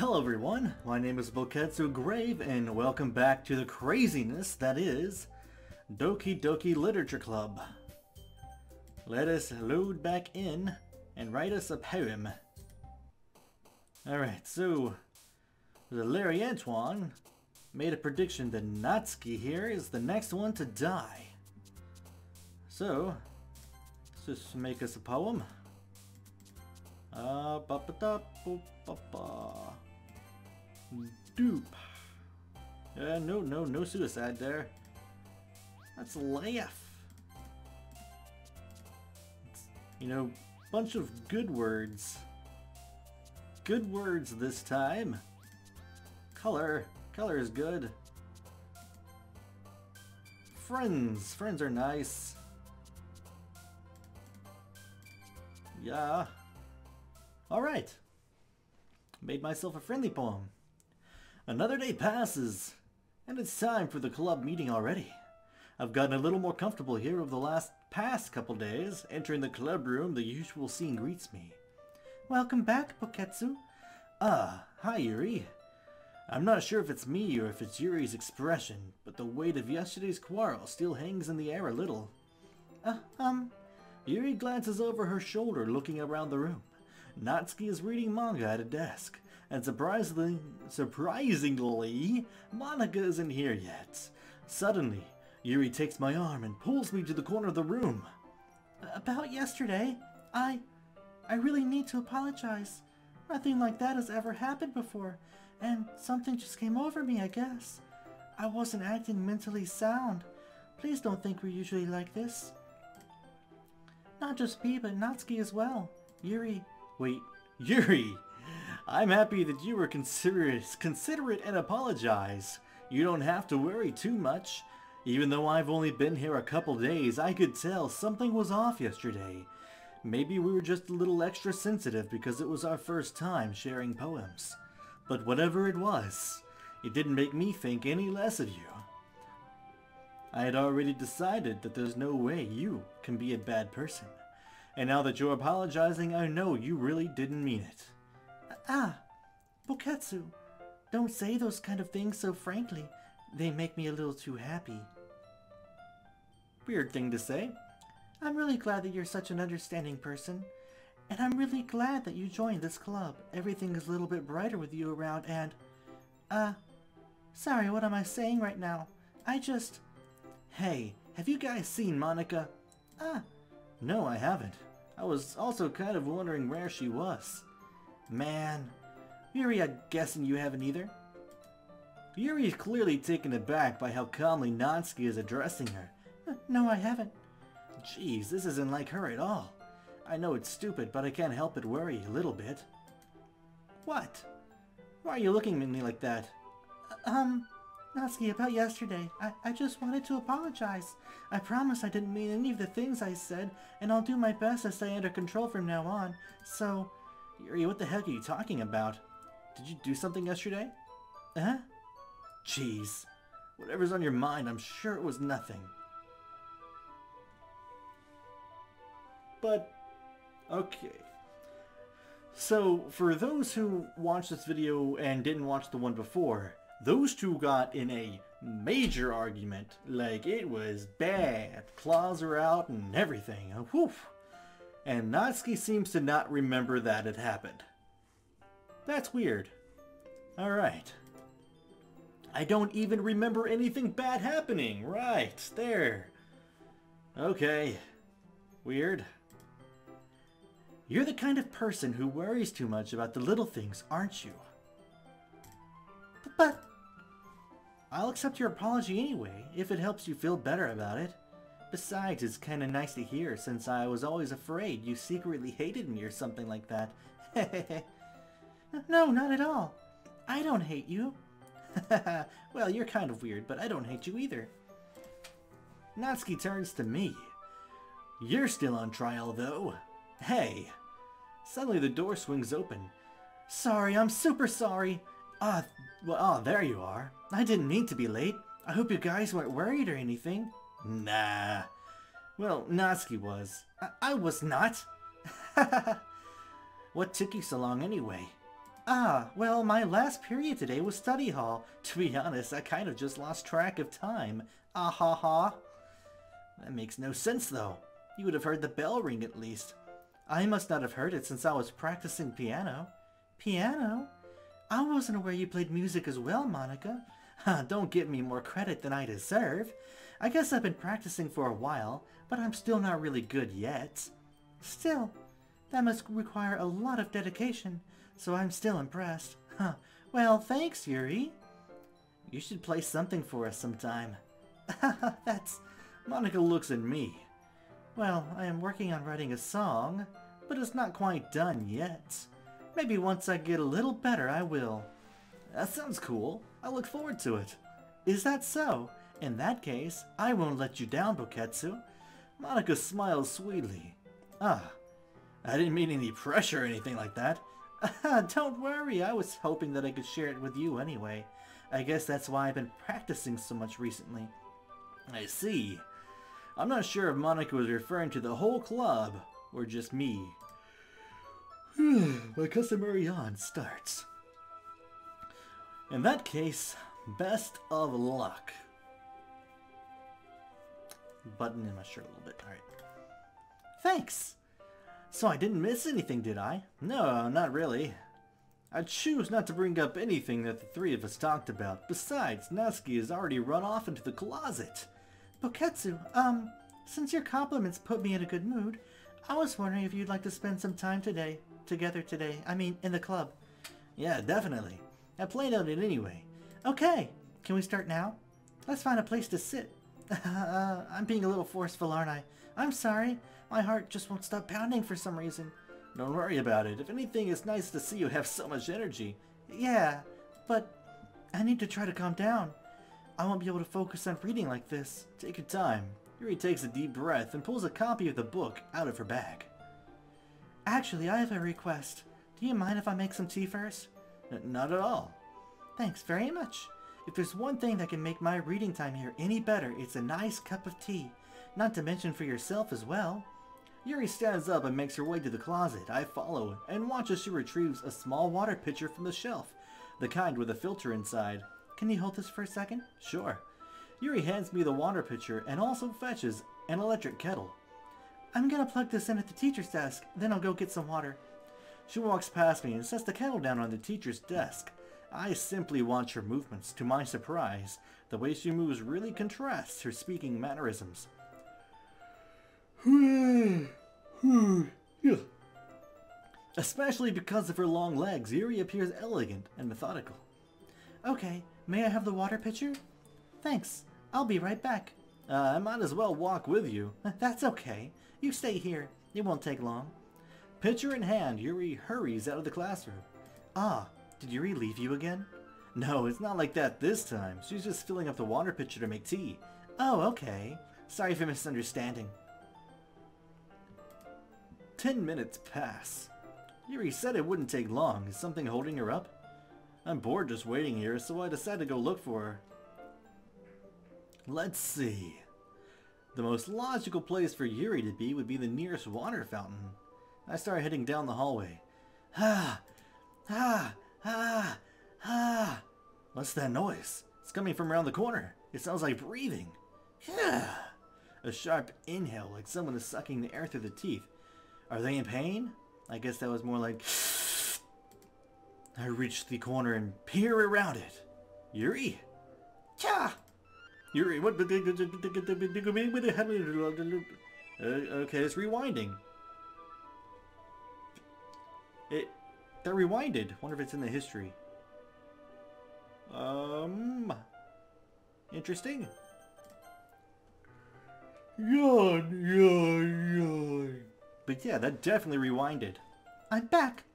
Hello everyone, my name is Boketsu Grave and welcome back to the craziness that is Doki Doki Literature Club. Let us load back in and write us a poem. Alright, so the Larry Antoine made a prediction that Natsuki here is the next one to die. So, let's just make us a poem. Doop. No suicide there. Let's laugh. It's, bunch of good words. Good words this time. Color is good. Friends are nice. Yeah. Alright. Made myself a friendly poem. Another day passes, and it's time for the club meeting already. I've gotten a little more comfortable here over the past couple days. Entering the club room, the usual scene greets me. Welcome back, Boketsu. Hi Yuri. I'm not sure if it's me or if it's Yuri's expression, but the weight of yesterday's quarrel still hangs in the air a little. Yuri glances over her shoulder, looking around the room. Natsuki is reading manga at a desk, and surprisingly, Monika isn't here yet. Suddenly, Yuri takes my arm and pulls me to the corner of the room. About yesterday, I really need to apologize. Nothing like that has ever happened before, and something just came over me, I guess. I wasn't acting mentally sound. Please don't think we're usually like this. Not just me, but Natsuki as well. Yuri. Wait, Yuri! I'm happy that you were considerate and apologize. You don't have to worry too much. Even though I've only been here a couple days, I could tell something was off yesterday. Maybe we were just a little extra sensitive because it was our first time sharing poems. But whatever it was, it didn't make me think any less of you. I had already decided that there's no way you can be a bad person. And now that you're apologizing, I know you really didn't mean it. Boketsu, don't say those kind of things so frankly. They make me a little too happy. Weird thing to say. I'm really glad that you're such an understanding person. And I'm really glad that you joined this club. Everything is a little bit brighter with you around and... Sorry, what am I saying right now? Hey, have you guys seen Monika? No, I haven't. I was also kind of wondering where she was. Man. Yuri, I'm guessing you haven't either? Yuri is clearly taken aback by how calmly Natsuki is addressing her. No, I haven't. Jeez, this isn't like her at all. I know it's stupid, but I can't help but worry a little bit. What? Why are you looking at me like that? Natsuki, about yesterday, I just wanted to apologize. I promise I didn't mean any of the things I said, and I'll do my best to stay under control from now on. So, Yuri, what the heck are you talking about? Did you do something yesterday? Jeez. Whatever's on your mind, I'm sure it was nothing. But, okay. So, for those who watched this video and didn't watch the one before, those two got in a major argument. Like, it was bad. Claws are out and everything. Whew. And Natsuki seems to not remember that it happened. That's weird. Alright. I don't even remember anything bad happening. Right, there. Okay. Weird. You're the kind of person who worries too much about the little things, aren't you? But I'll accept your apology anyway, if it helps you feel better about it. Besides, it's kinda nice to hear, since I was always afraid you secretly hated me or something like that. No, not at all. I don't hate you. Well, you're kind of weird, but I don't hate you either. Natsuki turns to me. You're still on trial, though. Hey. Suddenly the door swings open. Sorry, I'm super sorry. There you are. I didn't mean to be late. I hope you guys weren't worried or anything. Nah. Well, Natsuki was. I was not. What took you so long anyway? Well, my last period today was study hall. To be honest, I kind of just lost track of time. Ah ha ha. That makes no sense though. You would have heard the bell ring at least. I must not have heard it since I was practicing piano. Piano? I wasn't aware you played music as well, Monica. Don't give me more credit than I deserve. I guess I've been practicing for a while, but I'm still not really good yet. Still, that must require a lot of dedication, so I'm still impressed. Well, thanks, Yuri. You should play something for us sometime. That's... Monica looks at me. Well, I am working on writing a song, but it's not quite done yet. Maybe once I get a little better, I will. That sounds cool. I look forward to it. Is that so? In that case, I won't let you down, Boketsu. Monica smiles sweetly. I didn't mean any pressure or anything like that. Don't worry, I was hoping that I could share it with you anyway. I guess that's why I've been practicing so much recently. I see. I'm not sure if Monica was referring to the whole club, or just me. My customary yawn starts. In that case, best of luck. Button in my shirt a little bit. Alright. Thanks! So I didn't miss anything, did I? No, not really. I choose not to bring up anything that the three of us talked about. Besides, Natsuki has already run off into the closet. Boketsu, since your compliments put me in a good mood, I was wondering if you'd like to spend some time together today. I mean, in the club. Yeah, definitely. I planned on it anyway. Okay, can we start now? Let's find a place to sit. I'm being a little forceful, aren't I? I'm sorry. My heart just won't stop pounding for some reason. Don't worry about it. If anything, it's nice to see you have so much energy. Yeah, but I need to try to calm down. I won't be able to focus on reading like this. Take your time. Yuri takes a deep breath and pulls a copy of the book out of her bag. Actually, I have a request. Do you mind if I make some tea first? Not at all. Thanks very much. If there's one thing that can make my reading time here any better, it's a nice cup of tea. Not to mention for yourself as well. Yuri stands up and makes her way to the closet. I follow and watch as she retrieves a small water pitcher from the shelf, the kind with a filter inside. Can you hold this for a second? Sure. Yuri hands me the water pitcher and also fetches an electric kettle. I'm gonna plug this in at the teacher's desk, then I'll go get some water. She walks past me and sets the kettle down on the teacher's desk. I simply watch her movements. To my surprise, the way she moves really contrasts her speaking mannerisms. Especially because of her long legs, Yuri appears elegant and methodical. Okay, may I have the water pitcher? Thanks, I'll be right back. I might as well walk with you. That's okay. You stay here. It won't take long. Pitcher in hand, Yuri hurries out of the classroom. Did Yuri leave you again? No, it's not like that this time. She's just filling up the water pitcher to make tea. Oh, okay. Sorry for misunderstanding. 10 minutes pass. Yuri said it wouldn't take long. Is something holding her up? I'm bored just waiting here, so I decided to go look for her. Let's see. The most logical place for Yuri to be would be the nearest water fountain. I start heading down the hallway. What's that noise? It's coming from around the corner. It sounds like breathing. A sharp inhale, like someone is sucking the air through the teeth. Are they in pain? I guess that was more like... I reach the corner and peer around it. Yuri? Yuri, what? Okay, it's rewinding. They're rewinded. Wonder if it's in the history. Interesting. Yawn. But yeah, that definitely rewinded. I'm back.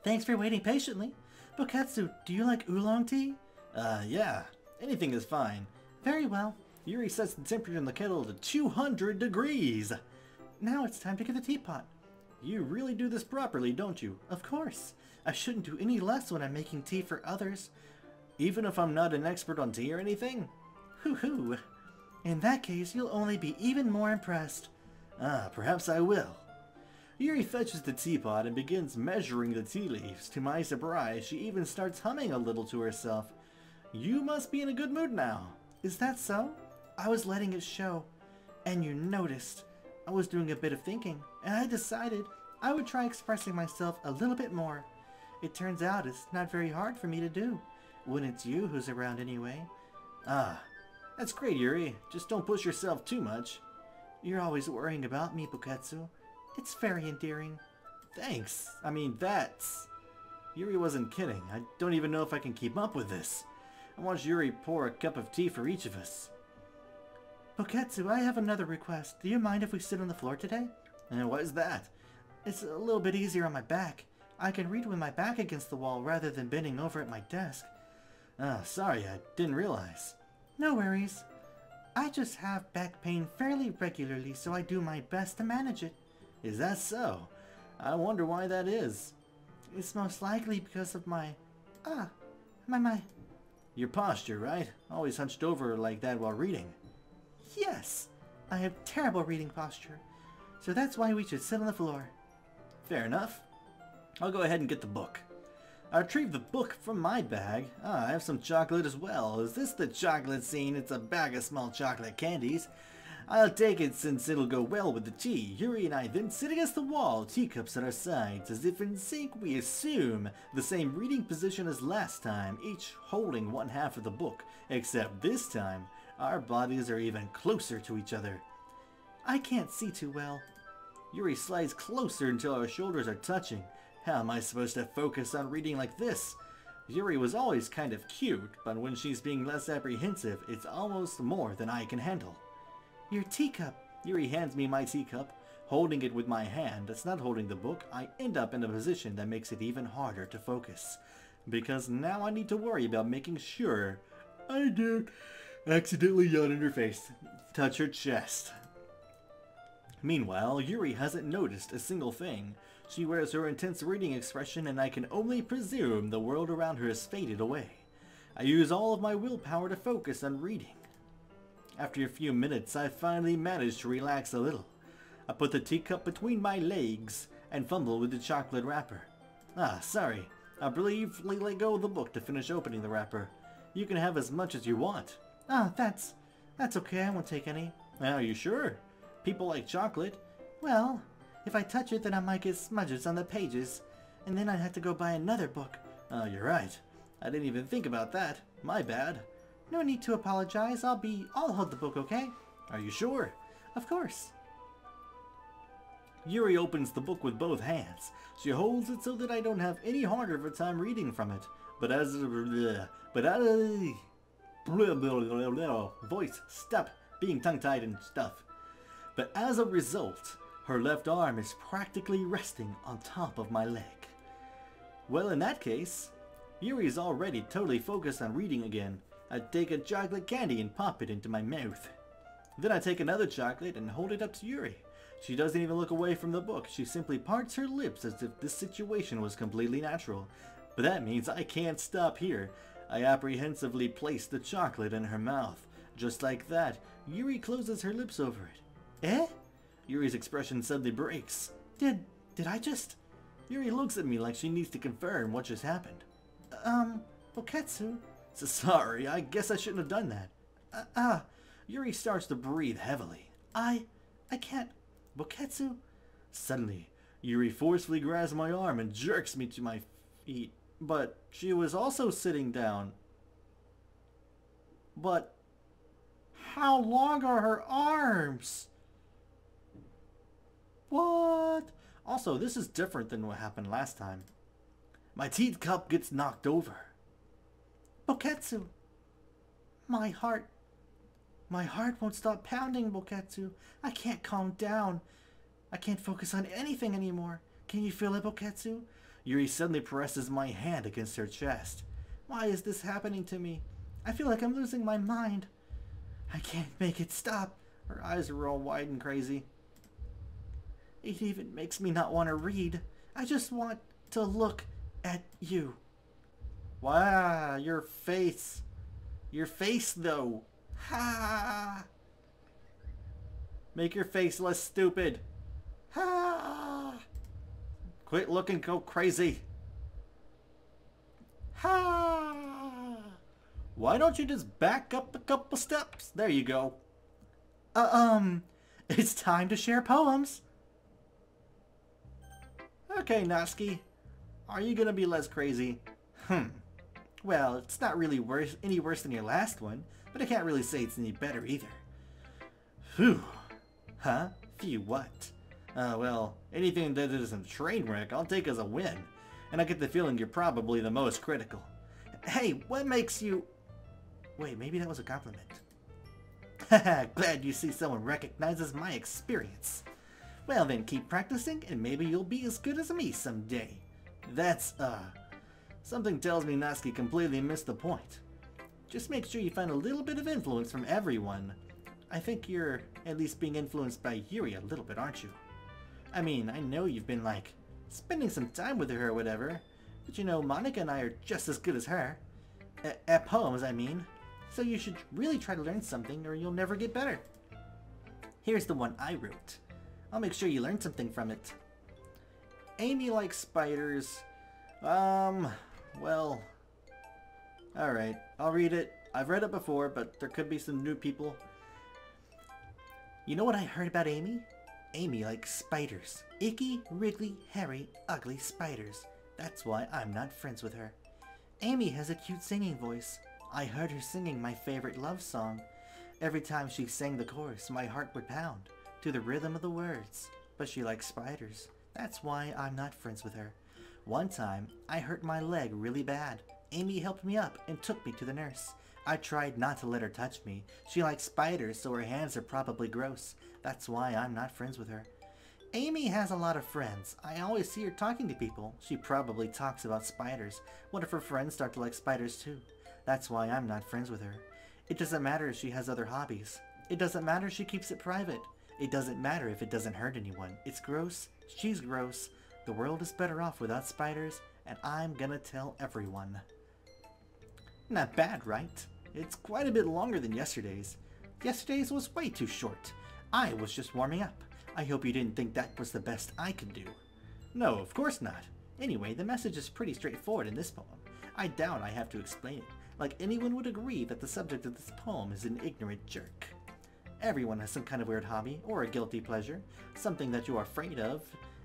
Thanks for waiting patiently. Boketsu, do you like oolong tea? Yeah. Anything is fine. Very well. Yuri sets the temperature in the kettle to 200 degrees. Now it's time to get the teapot. You really do this properly, don't you? Of course. I shouldn't do any less when I'm making tea for others. Even if I'm not an expert on tea or anything? Hoo-hoo. In that case, you'll only be even more impressed. Perhaps I will. Yuri fetches the teapot and begins measuring the tea leaves. To my surprise, she even starts humming a little to herself. You must be in a good mood now. Is that so? I was letting it show. And you noticed. I was doing a bit of thinking, and I decided I would try expressing myself a little bit more. It turns out it's not very hard for me to do, when it's you who's around anyway. Ah, that's great, Yuri. Just don't push yourself too much. You're always worrying about me, Buketsu. It's very endearing. Thanks. I mean, that's... Yuri wasn't kidding. I don't even know if I can keep up with this. I watched Yuri pour a cup of tea for each of us. Buketsu, I have another request. Do you mind if we sit on the floor today? And what is that? It's a little bit easier on my back. I can read with my back against the wall rather than bending over at my desk. Ah, sorry, I didn't realize. No worries. I just have back pain fairly regularly, so I do my best to manage it. Is that so? I wonder why that is. It's most likely because of my... Your posture, right? Always hunched over like that while reading. Yes, I have terrible reading posture. So that's why we should sit on the floor. Fair enough. I'll go ahead and get the book. I retrieved the book from my bag. I have some chocolate as well. Is this the chocolate scene? It's a bag of small chocolate candies. I'll take it since it'll go well with the tea. Yuri and I then sit against the wall, teacups at our sides. As if in sync, we assume the same reading position as last time, each holding one half of the book. Except this time, our bodies are even closer to each other. I can't see too well. Yuri slides closer until our shoulders are touching. How am I supposed to focus on reading like this? Yuri was always kind of cute, but when she's being less apprehensive, it's almost more than I can handle. Your teacup. Yuri hands me my teacup. Holding it with my hand that's not holding the book, I end up in a position that makes it even harder to focus. Because now I need to worry about making sure I don't accidentally yawn in her face, touch her chest. Meanwhile, Yuri hasn't noticed a single thing. She wears her intense reading expression and I can only presume the world around her has faded away. I use all of my willpower to focus on reading. After a few minutes, I finally manage to relax a little. I put the teacup between my legs and fumble with the chocolate wrapper. Ah, sorry. I briefly let go of the book to finish opening the wrapper. You can have as much as you want. Ah, that's okay. I won't take any. Are you sure? People like chocolate. Well, if I touch it, then I might get smudges on the pages, and then I'd have to go buy another book. Oh, you're right. I didn't even think about that. My bad. No need to apologize. I'll hold the book, okay? Are you sure? Of course. Yuri opens the book with both hands. She holds it so that I don't have any harder of a time reading from it. Voice, stop being tongue-tied and stuff. But as a result, her left arm is practically resting on top of my leg. Well, in that case, Yuri is already totally focused on reading again. I take a chocolate candy and pop it into my mouth. Then I take another chocolate and hold it up to Yuri. She doesn't even look away from the book. She simply parts her lips as if this situation was completely natural. But that means I can't stop here. I apprehensively place the chocolate in her mouth. Just like that, Yuri closes her lips over it. Eh? Yuri's expression suddenly breaks. Did I just... Yuri looks at me like she needs to confirm what just happened. Buketsu? Sorry, I guess I shouldn't have done that. Yuri starts to breathe heavily. I can't... Buketsu? Suddenly, Yuri forcefully grabs my arm and jerks me to my feet. But she was also sitting down. But how long are her arms? What? Also, this is different than what happened last time. My teacup gets knocked over. Buketsu! My heart won't stop pounding, Buketsu. I can't calm down. I can't focus on anything anymore. Can you feel it, Buketsu? Yuri suddenly presses my hand against her chest. Why is this happening to me? I feel like I'm losing my mind. I can't make it stop. Her eyes are all wide and crazy. It even makes me not want to read. I just want to look at you. Wow, your face. Your face, though. Ha! Make your face less stupid. Ha! Quit looking so crazy. Ha! Why don't you just back up a couple steps? There you go. It's time to share poems. Okay, Natsuki. Are you gonna be less crazy? Well, it's not really any worse than your last one, but I can't really say it's any better either. Phew. Huh? Phew what? Well, anything that isn't a train wreck, I'll take as a win. And I get the feeling you're probably the most critical. Hey, what makes you... Wait, maybe that was a compliment. Haha, glad you see someone recognizes my experience. Well then, keep practicing and maybe you'll be as good as me someday. Something tells me Natsuki completely missed the point. Just make sure you find a little bit of influence from everyone. I think you're at least being influenced by Yuri a little bit, aren't you? I mean, I know you've been like, spending some time with her or whatever, but you know, Monica and I are just as good as her. At poems, I mean. So you should really try to learn something or you'll never get better. Here's the one I wrote. I'll make sure you learn something from it. Amy likes spiders. Well... Alright, I'll read it. I've read it before, but there could be some new people. You know what I heard about Amy? Amy likes spiders. Icky, wriggly, hairy, ugly spiders. That's why I'm not friends with her. Amy has a cute singing voice. I heard her singing my favorite love song. Every time she sang the chorus, my heart would pound to the rhythm of the words. But she likes spiders. That's why I'm not friends with her. One time, I hurt my leg really bad. Amy helped me up and took me to the nurse. I tried not to let her touch me. She likes spiders, so her hands are probably gross. That's why I'm not friends with her. Amy has a lot of friends. I always see her talking to people. She probably talks about spiders. What if her friends start to like spiders too? That's why I'm not friends with her. It doesn't matter if she has other hobbies. It doesn't matter if she keeps it private. It doesn't matter if it doesn't hurt anyone. It's gross. She's gross. The world is better off without spiders, and I'm gonna tell everyone. Not bad, right? It's quite a bit longer than yesterday's. Yesterday's was way too short. I was just warming up. I hope you didn't think that was the best I could do. No, of course not. Anyway, the message is pretty straightforward in this poem. I doubt I have to explain it. Like anyone would agree that the subject of this poem is an ignorant jerk. Everyone has some kind of weird hobby or a guilty pleasure, something that you are afraid of.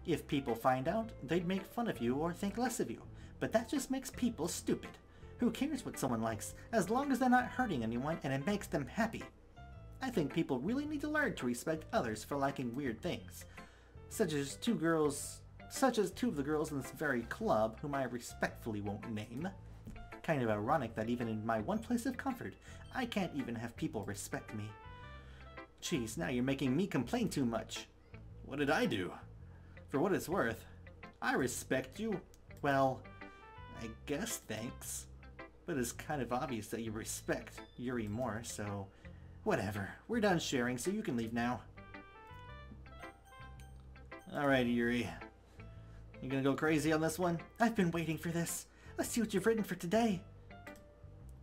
If people find out, they'd make fun of you or think less of you. But that just makes people stupid. Who cares what someone likes, as long as they're not hurting anyone and it makes them happy? I think people really need to learn to respect others for liking weird things. Such as two of the girls in this very club, whom I respectfully won't name. Kind of ironic that even in my one place of comfort, I can't even have people respect me. Jeez, now you're making me complain too much. What did I do? For what it's worth, I respect you. Well, I guess thanks. But it's kind of obvious that you respect Yuri more, so... Whatever. We're done sharing, so you can leave now. Alright, Yuri. You gonna go crazy on this one? I've been waiting for this. Let's see what you've written for today.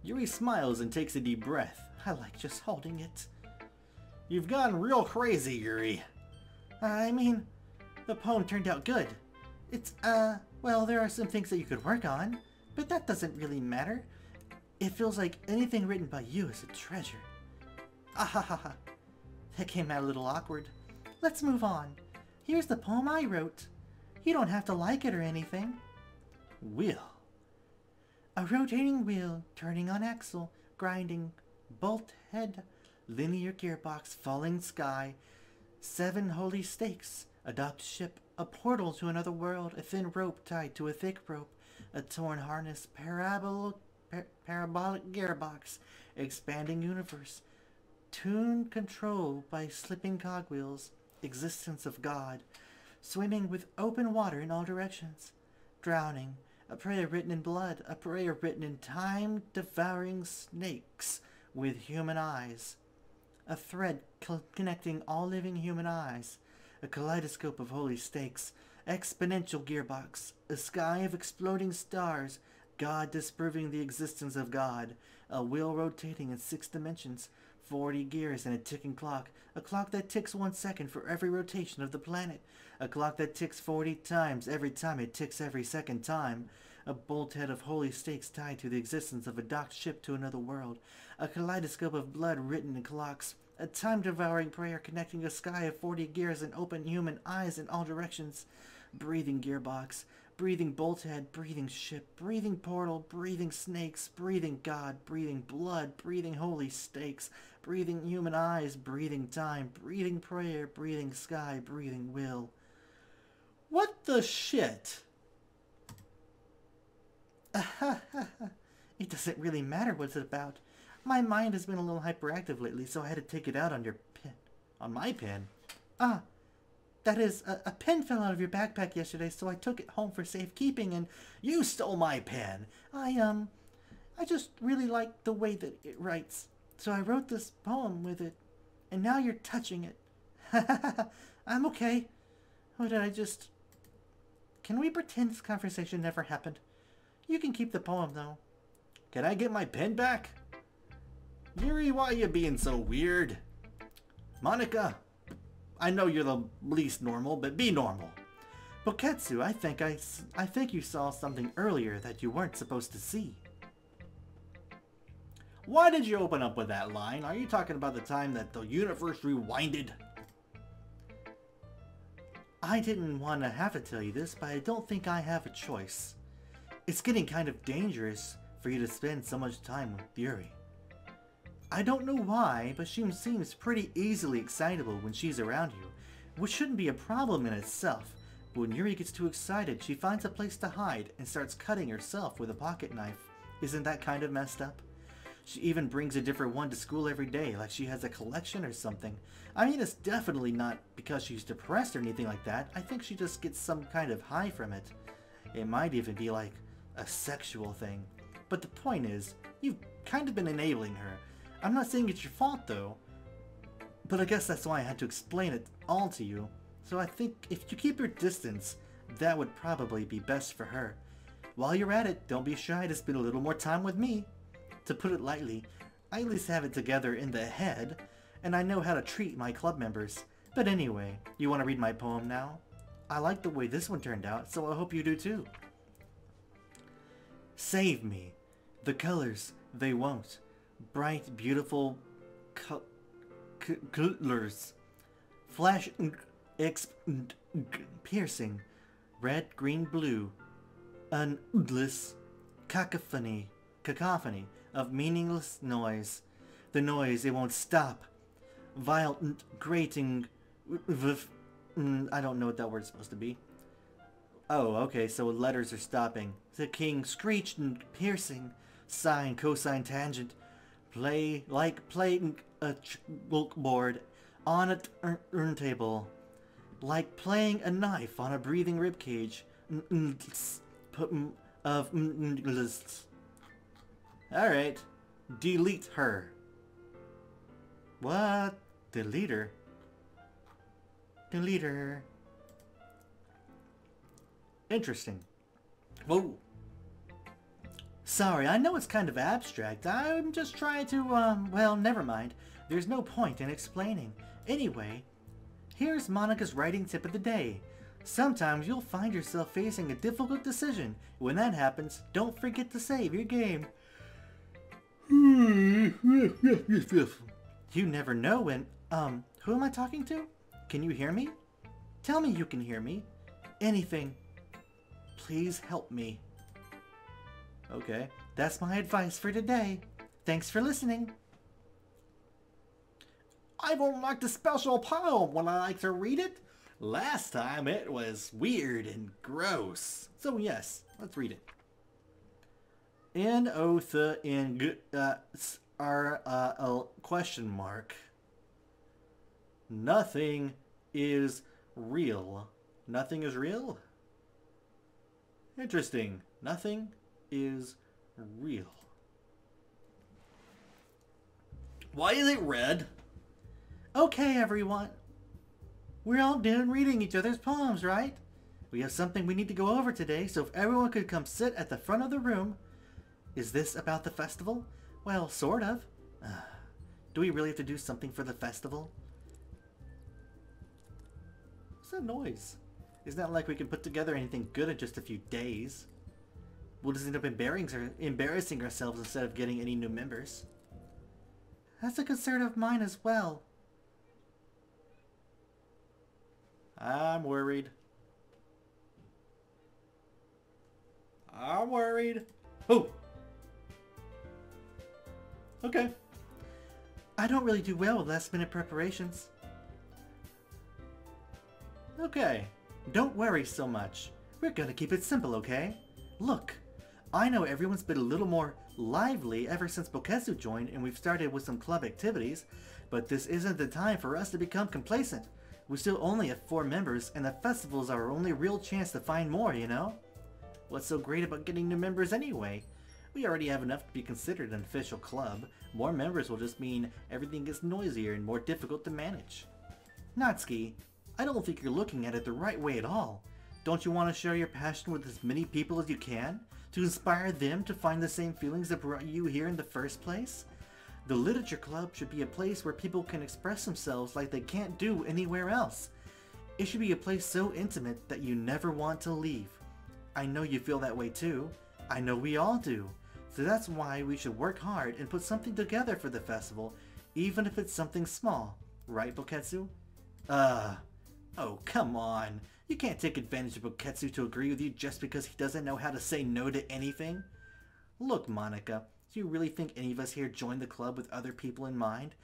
Yuri smiles and takes a deep breath. I like just holding it. You've gone real crazy, Yuri. I mean, the poem turned out good. It's, well, there are some things that you could work on, but that doesn't really matter. It feels like anything written by you is a treasure. Ahahaha. That came out a little awkward. Let's move on. Here's the poem I wrote. You don't have to like it or anything. Wheel. A rotating wheel, turning on axle, grinding, bolt head, linear gearbox, falling sky, 7 holy stakes, a docked ship, a portal to another world, a thin rope tied to a thick rope, a torn harness, parabolic gearbox, expanding universe, tune control by slipping cogwheels, existence of God, swimming with open water in all directions, drowning, a prayer written in blood, a prayer written in time-devouring snakes with human eyes, a thread connecting all living human eyes, a kaleidoscope of holy stakes, exponential gearbox, a sky of exploding stars, God disproving the existence of God, a wheel rotating in 6 dimensions, 40 gears in a ticking clock. A clock that ticks 1 second for every rotation of the planet. A clock that ticks 40 times every time it ticks every second time. A bolthead of holy stakes tied to the existence of a docked ship to another world. A kaleidoscope of blood written in clocks. A time-devouring prayer connecting a sky of 40 gears and open human eyes in all directions. Breathing gearbox. Breathing bolthead, breathing ship, breathing portal, breathing snakes, breathing God, breathing blood, breathing holy stakes, breathing human eyes, breathing time, breathing prayer, breathing sky, breathing will. What the shit? It doesn't really matter what it's about. My mind has been a little hyperactive lately, so I had to take it out on your pen. On my pen? Ah, that is, a pen fell out of your backpack yesterday, so I took it home for safekeeping, and you stole my pen. I just really like the way that it writes, so I wrote this poem with it, and now you're touching it. I'm okay. Or did I just... Can we pretend this conversation never happened? You can keep the poem, though. Can I get my pen back? Yuri, why are you being so weird? Monica, I know you're the least normal, but be normal. Boketsu, I think you saw something earlier that you weren't supposed to see. Why did you open up with that line? Are you talking about the time that the universe rewinded? I didn't want to have to tell you this, but I don't think I have a choice. It's getting kind of dangerous for you to spend so much time with Yuri. I don't know why, but she seems pretty easily excitable when she's around you, which shouldn't be a problem in itself, but when Yuri gets too excited, she finds a place to hide and starts cutting herself with a pocket knife. Isn't that kind of messed up? She even brings a different one to school every day, like she has a collection or something. I mean, it's definitely not because she's depressed or anything like that. I think she just gets some kind of high from it. It might even be like a sexual thing. But the point is, you've kind of been enabling her. I'm not saying it's your fault though, but I guess that's why I had to explain it all to you. So I think if you keep your distance, that would probably be best for her. While you're at it, don't be shy to spend a little more time with me. To put it lightly, I at least have it together in the head, and I know how to treat my club members. But anyway, you want to read my poem now? I like the way this one turned out, so I hope you do too. Save me. The colors, they won't. Bright, beautiful colors. Flash, piercing. Red, green, blue. Endless cacophony of meaningless noise. The noise, it won't stop. Violent, grating, I don't know what that word's supposed to be. Oh, okay, so letters are stopping. The king screeched and piercing. Sine, cosine, tangent. Play like playing a board on a turntable. Like playing a knife on a breathing ribcage. Alright. Delete her. What? Delete her? Delete her. Interesting. Whoa. Sorry, I know it's kind of abstract. I'm just trying to, well, never mind. There's no point in explaining. Anyway, here's Monica's writing tip of the day. Sometimes you'll find yourself facing a difficult decision. When that happens, don't forget to save your game. You never know when, who am I talking to? Can you hear me? Tell me you can hear me. Anything. Please help me. Okay, that's my advice for today. Thanks for listening. I've unlocked a special poem. Would I like to read it? Last time it was weird and gross. So yes, let's read it. Question mark. Nothing is real. Nothing is real? Interesting. Nothing is real. Why is it red? Okay, everyone. We're all done reading each other's poems, right? We have something we need to go over today, so if everyone could come sit at the front of the room. Is this about the festival? Well, sort of. Do we really have to do something for the festival? What's that noise? It's not like we can put together anything good in just a few days. We'll just end up embarrassing ourselves instead of getting any new members. That's a concern of mine as well. I'm worried. I'm worried. Oh! Okay. I don't really do well with last-minute preparations. Okay. Don't worry so much. We're gonna keep it simple, okay? Look, I know everyone's been a little more lively ever since Boketsu joined and we've started with some club activities, but this isn't the time for us to become complacent. We still only have 4 members and the festival is our only real chance to find more, you know? What's so great about getting new members anyway? We already have enough to be considered an official club. More members will just mean everything gets noisier and more difficult to manage. Natsuki, I don't think you're looking at it the right way at all. Don't you want to share your passion with as many people as you can? To inspire them to find the same feelings that brought you here in the first place? The Literature Club should be a place where people can express themselves like they can't do anywhere else. It should be a place so intimate that you never want to leave. I know you feel that way too. I know we all do. So that's why we should work hard and put something together for the festival, even if it's something small. Right, Boketsu? Oh, come on. You can't take advantage of Boketsu to agree with you just because he doesn't know how to say no to anything. Look, Monica, do you really think any of us here joined the club with other people in mind?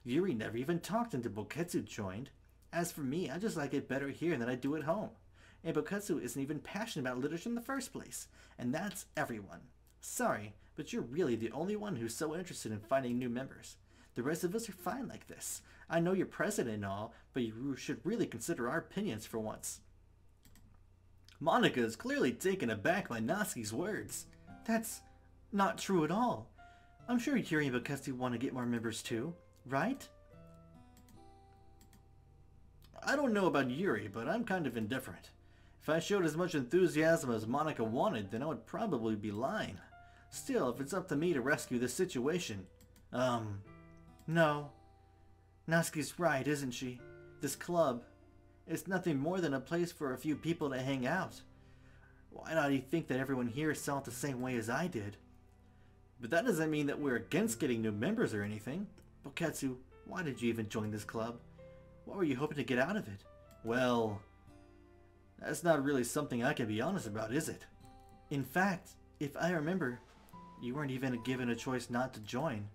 Yuri never even talked until Boketsu joined. As for me, I just like it better here than I do at home. And Boketsu isn't even passionate about literature in the first place. And that's everyone. Sorry, but you're really the only one who's so interested in finding new members. The rest of us are fine like this. I know you're president and all, but you should really consider our opinions for once. Monica is clearly taken aback by Natsuki's words. That's not true at all. I'm sure Yuri and Boketsu want to get more members too, right? I don't know about Yuri, but I'm kind of indifferent. If I showed as much enthusiasm as Monica wanted, then I would probably be lying. Still, if it's up to me to rescue this situation... No. Natsuki's right, isn't she? This club, it's nothing more than a place for a few people to hang out. Why not you think that everyone here saw it the same way as I did? But that doesn't mean that we're against getting new members or anything. Boketsu, why did you even join this club? What were you hoping to get out of it? Well... that's not really something I can be honest about, is it? In fact, if I remember, you weren't even given a choice not to join.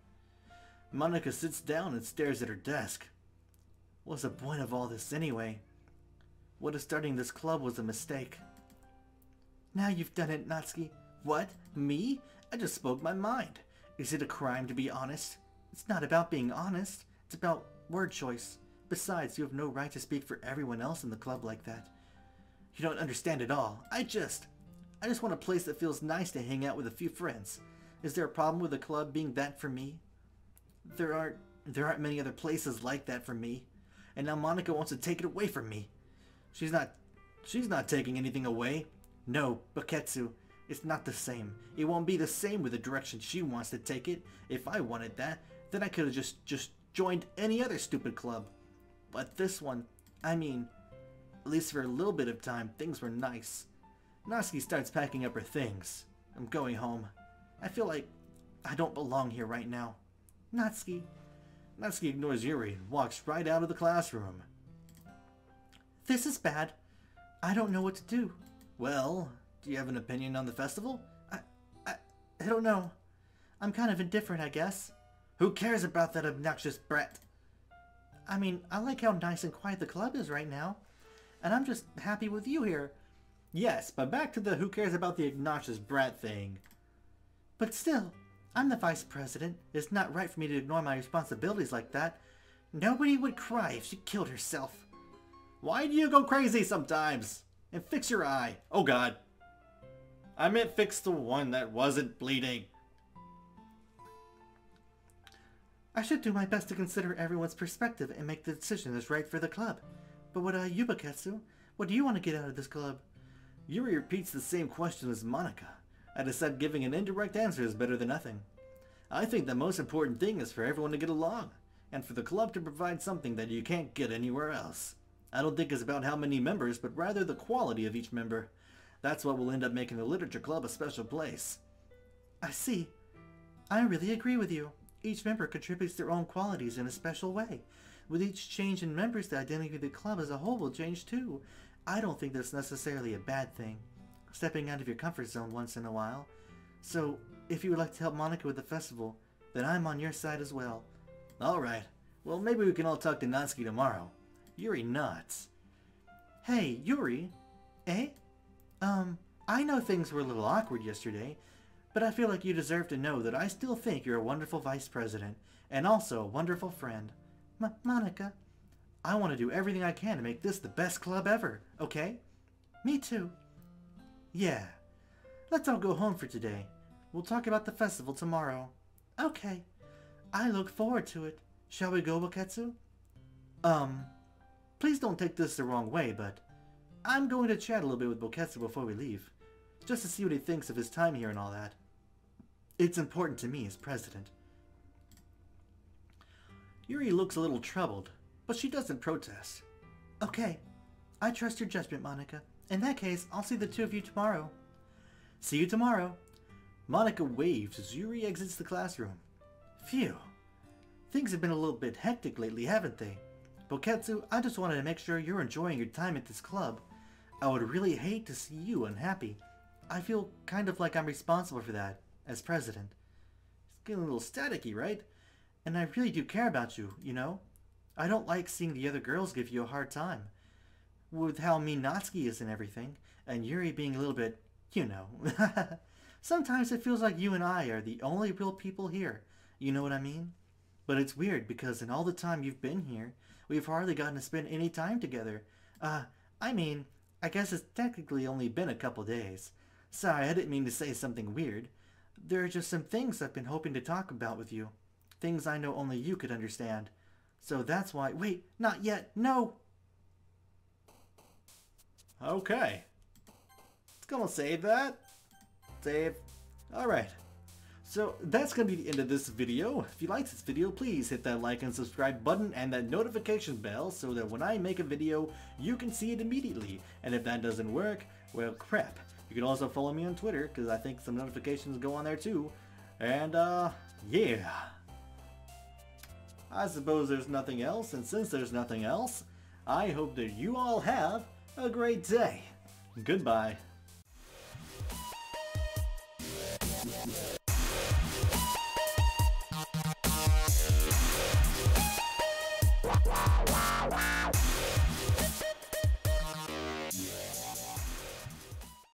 Monica sits down and stares at her desk. What's the point of all this anyway? What if starting this club was a mistake? Now you've done it, Natsuki. What? Me? I just spoke my mind. Is it a crime to be honest? It's not about being honest. It's about word choice. Besides, you have no right to speak for everyone else in the club like that. You don't understand at all. I just want a place that feels nice to hang out with a few friends. Is there a problem with the club being that for me? There aren't many other places like that for me. And now Monica wants to take it away from me. She's not taking anything away. No, Boketsu, it's not the same. It won't be the same with the direction she wants to take it. If I wanted that, then I could have just joined any other stupid club. But this one, I mean, at least for a little bit of time, things were nice. Natsuki starts packing up her things. I'm going home. I feel like I don't belong here right now. Natsuki. Natsuki ignores Yuri and walks right out of the classroom. This is bad. I don't know what to do. Well, do you have an opinion on the festival? I don't know. I'm kind of indifferent, I guess. Who cares about that obnoxious brat? I mean, I like how nice and quiet the club is right now. And I'm just happy with you here. Yes, but back to the who cares about the obnoxious brat thing. But still, I'm the vice president. It's not right for me to ignore my responsibilities like that. Nobody would cry if she killed herself. Why do you go crazy sometimes? And fix your eye. Oh god. I meant fix the one that wasn't bleeding. I should do my best to consider everyone's perspective and make the decision that's right for the club. But what about you, Boketsu? What do you want to get out of this club? Yuri repeats the same question as Monica. I decide giving an indirect answer is better than nothing. I think the most important thing is for everyone to get along. and for the club to provide something that you can't get anywhere else. I don't think it's about how many members, but rather the quality of each member. That's what will end up making the literature club a special place. I see. I really agree with you. Each member contributes their own qualities in a special way. With each change in members, the identity of the club as a whole will change too. I don't think that's necessarily a bad thing. Stepping out of your comfort zone once in a while. So, if you would like to help Monika with the festival, then I'm on your side as well. Alright. Well, maybe we can all talk to Natsuki tomorrow. Yuri nuts. Hey, Yuri. Eh? I know things were a little awkward yesterday, but I feel like you deserve to know that I still think you're a wonderful vice president, and also a wonderful friend. Monika, I want to do everything I can to make this the best club ever, okay? Me too. Yeah. Let's all go home for today. We'll talk about the festival tomorrow. Okay. I look forward to it. Shall we go, Boketsu? Please don't take this the wrong way, but I'm going to chat a little bit with Boketsu before we leave, just to see what he thinks of his time here and all that. It's important to me as president. Yuri looks a little troubled, but she doesn't protest. Okay. I trust your judgment, Monika. In that case, I'll see the two of you tomorrow. See you tomorrow. Monika waves as Yuri exits the classroom. Phew. Things have been a little bit hectic lately, haven't they? Boketsu, I just wanted to make sure you're enjoying your time at this club. I would really hate to see you unhappy. I feel kind of like I'm responsible for that, as president. It's getting a little staticky, right? And I really do care about you, you know? I don't like seeing the other girls give you a hard time. With how mean Natsuki is and everything, and Yuri being a little bit, you know. Sometimes it feels like you and I are the only real people here, you know what I mean? But it's weird because in all the time you've been here, we've hardly gotten to spend any time together. I mean, I guess it's technically only been a couple days. Sorry, I didn't mean to say something weird. There are just some things I've been hoping to talk about with you. Things I know only you could understand. So that's why... Wait, not yet, no! Okay. It's gonna save that. Save. Alright. So that's gonna be the end of this video. If you liked this video, please hit that like and subscribe button and that notification bell so that when I make a video, you can see it immediately. And if that doesn't work, well, crap. You can also follow me on Twitter, because I think some notifications go on there too. And, yeah. I suppose there's nothing else, and since there's nothing else, I hope that you all have a great day. Goodbye.